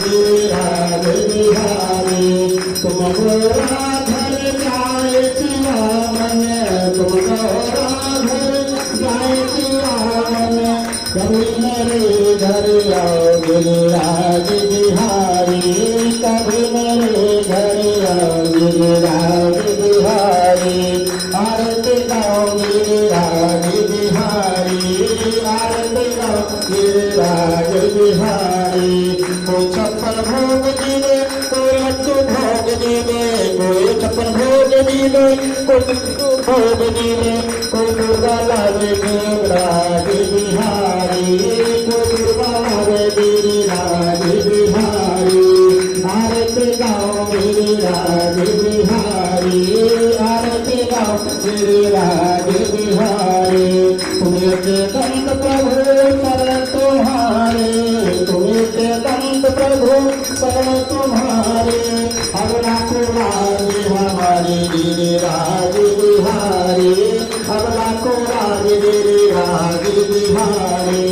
गिरिराज बिहारी तुम गोरा घर जाए चिरावन तुम गोरा घर जाए चिरावन कभी मेरे घर आओ गिरिराज बिहारी कभी मेरे घर आओ गिरिराज बिहारी आरती गाओ गिरिराज बिहारी आरती गाओ गिरिराज बिहारी कोई छप्पन भोग दिले कोई लड्डू भोग दिले कोई छप्पन भोग दिले कोई लड्डू भोग दिले कोई दुर्गा लागे गिरिराज बिहारी कोई दुर्गा लागे गिरिराज बिहारी आरती गाओ गिरिराज बिहारी आरती गाओ गिरिराज बिहारी तुम्हें के दंत प्रभु शरण तुम्हारे तुम्हें के दंत प्रभु शरण तुम्हारे अगला कुरारी हमारी गिरिराज बिहारी अगला कुरारी गिरिराज बिहारी